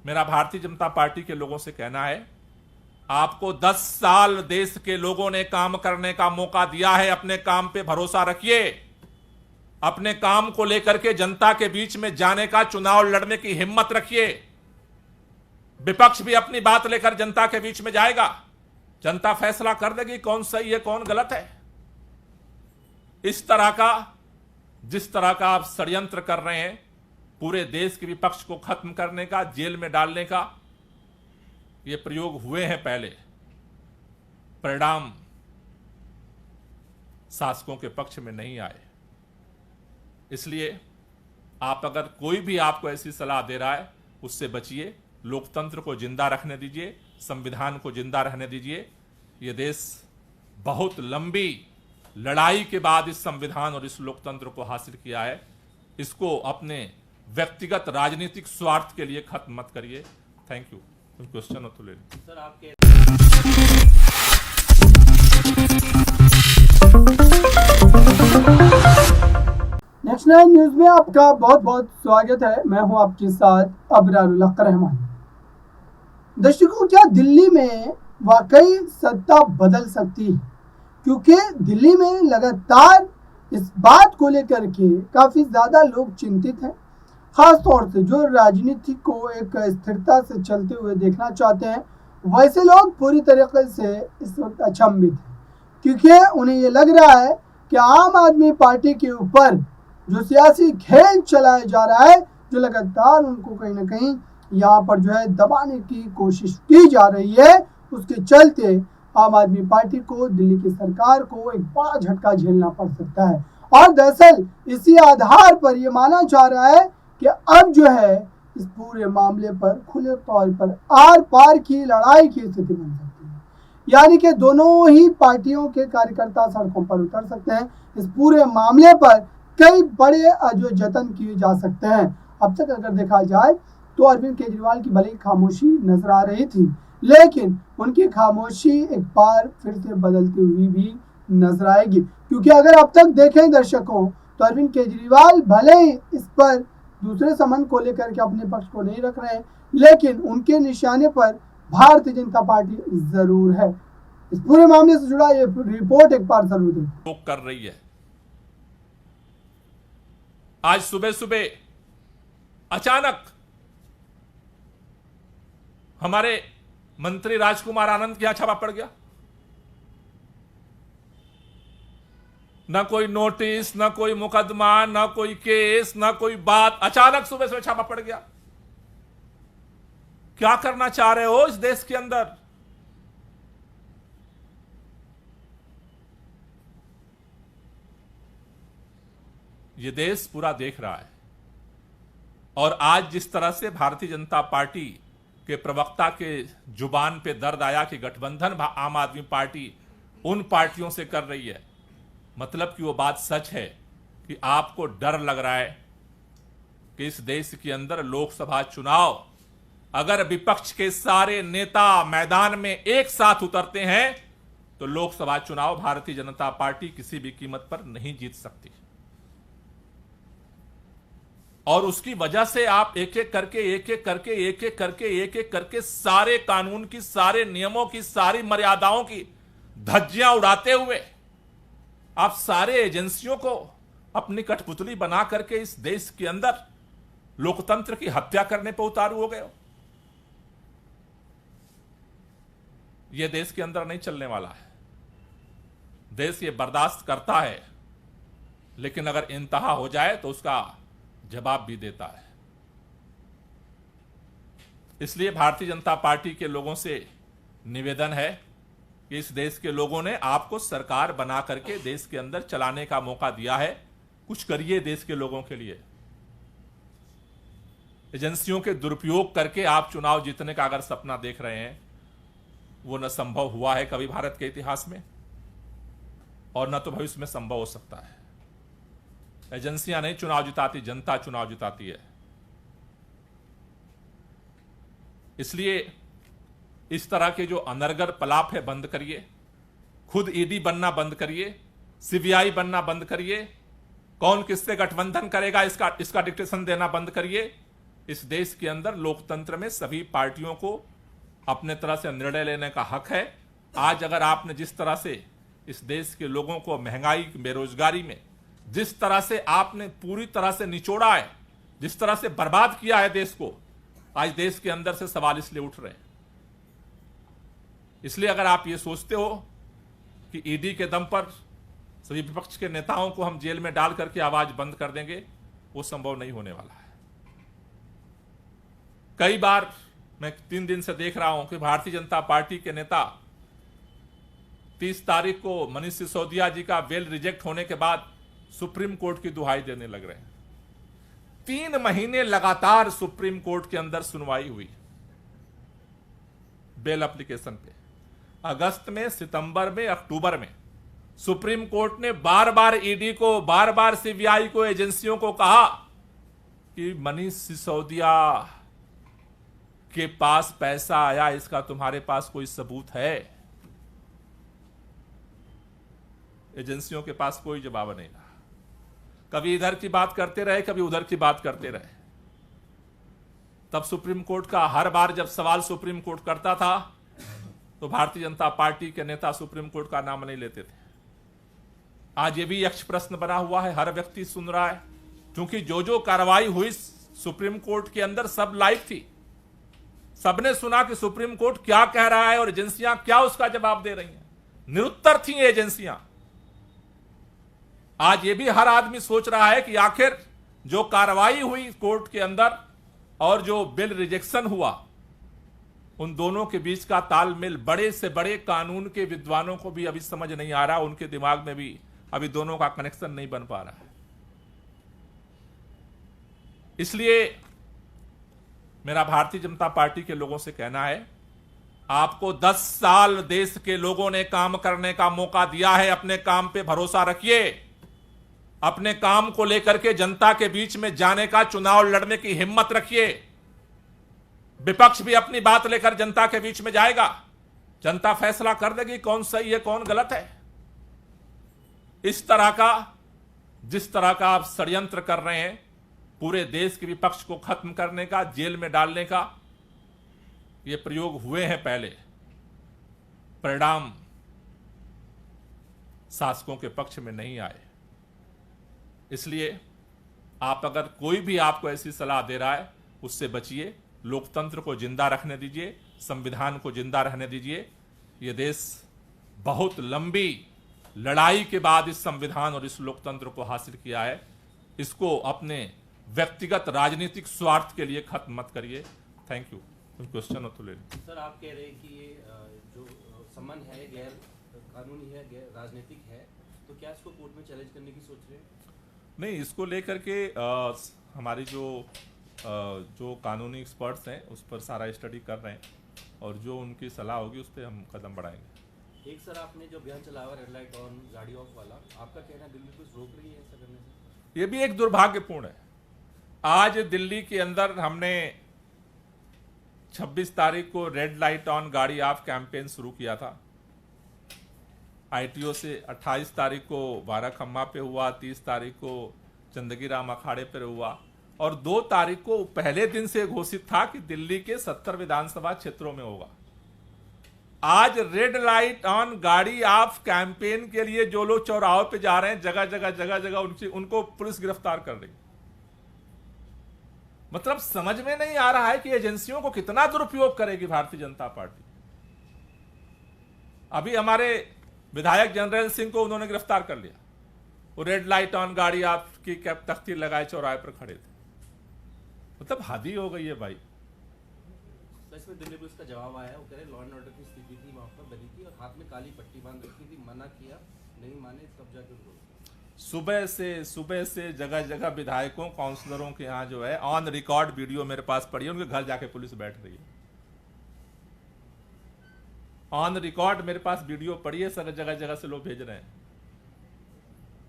मेरा भारतीय जनता पार्टी के लोगों से कहना है, आपको 10 साल देश के लोगों ने काम करने का मौका दिया है। अपने काम पे भरोसा रखिए, अपने काम को लेकर के जनता के बीच में जाने का, चुनाव लड़ने की हिम्मत रखिए। विपक्ष भी अपनी बात लेकर जनता के बीच में जाएगा, जनता फैसला कर देगी कौन सही है कौन गलत है। इस तरह का, जिस तरह का आप षड्यंत्र कर रहे हैं पूरे देश के विपक्ष को खत्म करने का, जेल में डालने का, ये प्रयोग हुए हैं पहले, परिणाम शासकों के पक्ष में नहीं आए। इसलिए आप, अगर कोई भी आपको ऐसी सलाह दे रहा है, उससे बचिए। लोकतंत्र को जिंदा रखने दीजिए, संविधान को जिंदा रहने दीजिए। ये देश बहुत लंबी लड़ाई के बाद इस संविधान और इस लोकतंत्र को हासिल किया है। इसको अपने व्यक्तिगत राजनीतिक स्वार्थ के लिए खत्म मत करिए। Thank you. कोई क्वेश्चन हो तो ले लीजिए। सर, आपके नेशनल न्यूज में आपका बहुत बहुत स्वागत है। मैं हूं आपके साथ अबरारुल हक रहमान। दर्शकों, क्या दिल्ली में वाकई सत्ता बदल सकती है? क्योंकि दिल्ली में लगातार इस बात को लेकर के काफ़ी ज़्यादा लोग चिंतित हैं। ख़ास तौर से जो राजनीति को एक स्थिरता से चलते हुए देखना चाहते हैं, वैसे लोग पूरी तरीके से इस वक्त अचंभित हैं, क्योंकि उन्हें ये लग रहा है कि आम आदमी पार्टी के ऊपर जो सियासी खेल चलाया जा रहा है, जो लगातार उनको कहीं ना कहीं यहाँ पर जो है दबाने की कोशिश की जा रही है, उसके चलते आम आदमी पार्टी को, दिल्ली की सरकार को एक बड़ा झटका झेलना पड़ सकता है। और दरअसल इसी आधार पर यह माना जा रहा है कि अब जो है इस पूरे मामले पर खुले तौर पर आर पार की लड़ाई की स्थिति बन सकती है। यानी कि दोनों ही पार्टियों के कार्यकर्ता सड़कों पर उतर सकते हैं। इस पूरे मामले पर कई बड़े जो जतन किए जा सकते हैं। अब तक अगर देखा जाए तो अरविंद केजरीवाल की भले ही खामोशी नजर आ रही थी, लेकिन उनकी खामोशी एक बार फिर से बदलती हुई भी नजर आएगी। क्योंकि अगर अब तक देखें दर्शकों, तो अरविंद केजरीवाल भले ही इस पर दूसरे समन को लेकर के अपने पक्ष को नहीं रख रहे हैं, लेकिन उनके निशाने पर भारतीय जनता पार्टी जरूर है। इस पूरे मामले से जुड़ा ये रिपोर्ट एक बार जरूर दें। कर रही है। आज सुबह सुबह अचानक हमारे मंत्री राजकुमार आनंद के यहां छापा पड़ गया। न कोई नोटिस, न कोई मुकदमा, न कोई केस, न कोई बात, अचानक सुबह सुबह छापा पड़ गया। क्या करना चाह रहे हो इस देश के अंदर? ये देश पूरा देख रहा है। और आज जिस तरह से भारतीय जनता पार्टी के प्रवक्ता के जुबान पे दर्द आया कि गठबंधन आम आदमी पार्टी उन पार्टियों से कर रही है, मतलब कि वो बात सच है कि आपको डर लग रहा है कि इस देश के अंदर लोकसभा चुनाव अगर विपक्ष के सारे नेता मैदान में एक साथ उतरते हैं तो लोकसभा चुनाव भारतीय जनता पार्टी किसी भी कीमत पर नहीं जीत सकती। और उसकी वजह से आप एक एक करके सारे कानून की, सारे नियमों की, सारी मर्यादाओं की धज्जियां उड़ाते हुए आप सारे एजेंसियों को अपनी कठपुतली बना करके इस देश के अंदर लोकतंत्र की हत्या करने पर उतारू हो गए हो। यह देश के अंदर नहीं चलने वाला है। देश ये बर्दाश्त करता है, लेकिन अगर इंतहा हो जाए तो उसका जवाब भी देता है। इसलिए भारतीय जनता पार्टी के लोगों से निवेदन है कि इस देश के लोगों ने आपको सरकार बना करके देश के अंदर चलाने का मौका दिया है, कुछ करिए देश के लोगों के लिए। एजेंसियों के दुरुपयोग करके आप चुनाव जीतने का अगर सपना देख रहे हैं, वो न संभव हुआ है कभी भारत के इतिहास में, और न तो भविष्य में संभव हो सकता है। एजेंसियां नहीं चुनाव जिताती, जनता चुनाव जिताती है। इसलिए इस तरह के जो अनर्गल पलाप है बंद करिए। खुद ईडी बनना बंद करिए, सीबीआई बनना बंद करिए। कौन किससे गठबंधन करेगा इसका डिक्टेशन देना बंद करिए। इस देश के अंदर लोकतंत्र में सभी पार्टियों को अपने तरह से निर्णय लेने का हक है। आज अगर आपने जिस तरह से इस देश के लोगों को महंगाई, बेरोजगारी में जिस तरह से आपने पूरी तरह से निचोड़ा है, जिस तरह से बर्बाद किया है देश को, आज देश के अंदर से सवाल इसलिए उठ रहे हैं। इसलिए अगर आप ये सोचते हो कि ईडी के दम पर सभी विपक्ष के नेताओं को हम जेल में डाल करके आवाज बंद कर देंगे, वो संभव नहीं होने वाला है। कई बार मैं 3 दिन से देख रहा हूं कि भारतीय जनता पार्टी के नेता 30 तारीख को मनीष सिसोदिया जी का बेल रिजेक्ट होने के बाद सुप्रीम कोर्ट की दुहाई देने लग रहे हैं। 3 महीने लगातार सुप्रीम कोर्ट के अंदर सुनवाई हुई बेल एप्लीकेशन पे। अगस्त में, सितंबर में, अक्टूबर में सुप्रीम कोर्ट ने बार बार ईडी को, बार बार सीबीआई को, एजेंसियों को कहा कि मनीष सिसोदिया के पास पैसा आया, इसका तुम्हारे पास कोई सबूत है? एजेंसियों के पास कोई जवाब नहीं रहा। कभी इधर की बात करते रहे, कभी उधर की बात करते रहे। तब सुप्रीम कोर्ट का हर बार जब सवाल सुप्रीम कोर्ट करता था तो भारतीय जनता पार्टी के नेता सुप्रीम कोर्ट का नाम नहीं लेते थे। आज ये भी यक्ष प्रश्न बना हुआ है, हर व्यक्ति सुन रहा है, क्योंकि जो जो कार्रवाई हुई सुप्रीम कोर्ट के अंदर सब लाइव थी। सबने सुना कि सुप्रीम कोर्ट क्या कह रहा है और एजेंसियां क्या उसका जवाब दे रही हैं। निरुत्तर थी एजेंसियां। आज ये भी हर आदमी सोच रहा है कि आखिर जो कार्रवाई हुई कोर्ट के अंदर और जो बिल रिजेक्शन हुआ, उन दोनों के बीच का तालमेल बड़े से बड़े कानून के विद्वानों को भी अभी समझ नहीं आ रहा। उनके दिमाग में भी अभी दोनों का कनेक्शन नहीं बन पा रहा है। इसलिए मेरा भारतीय जनता पार्टी के लोगों से कहना है, आपको 10 साल देश के लोगों ने काम करने का मौका दिया है। अपने काम पे भरोसा रखिए। अपने काम को लेकर के जनता के बीच में जाने का, चुनाव लड़ने की हिम्मत रखिए। विपक्ष भी अपनी बात लेकर जनता के बीच में जाएगा। जनता फैसला कर देगी कौन सही है, कौन गलत है। इस तरह का, जिस तरह का आप षड्यंत्र कर रहे हैं पूरे देश के विपक्ष को खत्म करने का, जेल में डालने का, ये प्रयोग हुए हैं पहले, परिणाम शासकों के पक्ष में नहीं आए। इसलिए आप अगर कोई भी आपको ऐसी सलाह दे रहा है, उससे बचिए। लोकतंत्र को जिंदा रखने दीजिए, संविधान को जिंदा रहने दीजिए। ये देश बहुत लंबी लड़ाई के बाद इस संविधान और इस लोकतंत्र को हासिल किया है। इसको अपने व्यक्तिगत राजनीतिक स्वार्थ के लिए खत्म मत करिए। Thank you. कोई क्वेश्चन हो तो ले लीजिए। सर, आप कह रहे हैं कि ये जो समन है गैर कानूनी है, गैर राजनीतिक है, तो क्या इसको कोर्ट में चैलेंज करने की सोच रहे हैं? नहीं, इसको लेकर के हमारी जो कानूनी एक्सपर्ट्स हैं उस पर सारा स्टडी कर रहे हैं, और जो उनकी सलाह होगी उस पर हम कदम बढ़ाएंगे। एक सर, आपने जो अभियान चलाया हुआ रेड लाइट ऑन गाड़ी ऑफ वाला, आपका कहना है दिल्ली कुछ रोक रही है ऐसा करने से? ये भी एक दुर्भाग्यपूर्ण है। आज दिल्ली के अंदर हमने 26 तारीख को रेड लाइट ऑन गाड़ी ऑफ कैंपेन शुरू किया था। आईटीओ से 28 तारीख को बाराखम्मा पे हुआ, 30 तारीख को चंदगी राम अखाड़े पर हुआ, और 2 तारीख को पहले दिन से घोषित था कि दिल्ली के 70 विधानसभा क्षेत्रों में होगा। आज रेड लाइट ऑन गाड़ी ऑफ कैंपेन के लिए जो लोग चौराहों पे जा रहे हैं, जगह जगह उनको पुलिस गिरफ्तार कर रही। मतलब समझ में नहीं आ रहा है कि एजेंसियों को कितना दुरुपयोग करेगी भारतीय जनता पार्टी। अभी हमारे विधायक जनरल सिंह को उन्होंने गिरफ्तार कर लिया। वो रेड लाइट ऑन गाड़ी आपकी कैब तख्ती लगाए चौराहे पर खड़े थे। मतलब हद ही हो गई है भाई। तो इसमें दिल्ली पुलिस का जवाब आया है, वो कह रहे लॉ एंड ऑर्डर की स्थिति थी वहां पर बनी थी और हाथ में काली पट्टी बांध रखी थी, मना किया, नहीं माने तब जाकर सुबह से जगह जगह विधायकों, काउंसलरों के यहाँ जो है ऑन रिकॉर्ड वीडियो मेरे पास पड़ी है, उनके घर जाके पुलिस बैठ रही है। ऑन रिकॉर्ड मेरे पास वीडियो पड़ी है, जगह जगह से लोग भेज रहे हैं।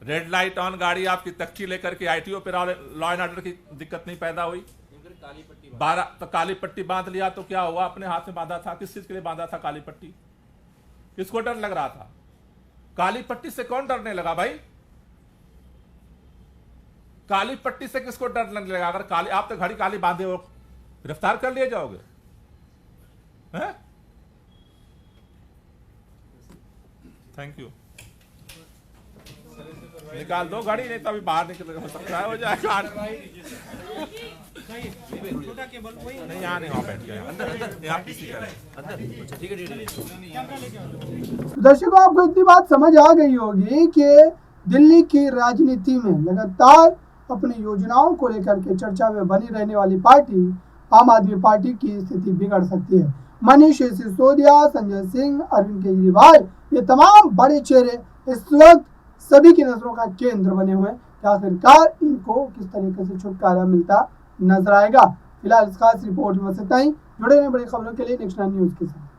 रेड लाइट ऑन गाड़ी आपकी तख्ती लेकर के आईटीओ पे लॉ एंड ऑर्डर की दिक्कत नहीं पैदा हुई। काली पट्टी 12 तो काली पट्टी बांध लिया तो क्या हुआ? अपने हाथ में बांधा था, किस चीज के लिए बांधा था काली पट्टी? किसको डर लग रहा था? काली पट्टी से कौन डरने लगा भाई? काली पट्टी से किसको डर लगने लगा? अगर काली, आप तो घड़ी काली बांधे हो, गिरफ्तार कर लिए जाओगे हैं? Thank you. निकाल दो गाड़ी, नहीं तो अभी बाहर निकल हो सकता है, हो जाएगा। नहीं यहाँ नहीं, वहाँ बैठ गया अंदर, यहाँ पीसी करें। ठीक है। दर्शकों, आपको इतनी बात समझ आ गई होगी कि दिल्ली की राजनीति में लगातार अपनी योजनाओं को लेकर के चर्चा में बनी रहने वाली पार्टी आम आदमी पार्टी की स्थिति बिगड़ सकती है। मनीष सिसोदिया, संजय सिंह, अरविंद केजरीवाल, ये तमाम बड़े चेहरे इस वक्त सभी की नजरों का केंद्र बने हुए हैं। क्या आखिरकार इनको किस तरीके से छुटकारा मिलता नजर आएगा? फिलहाल इस खास रिपोर्ट में बस इतना ही। जुड़े रहें बड़ी खबरों के लिए नेक्स्ट 9 न्यूज के साथ।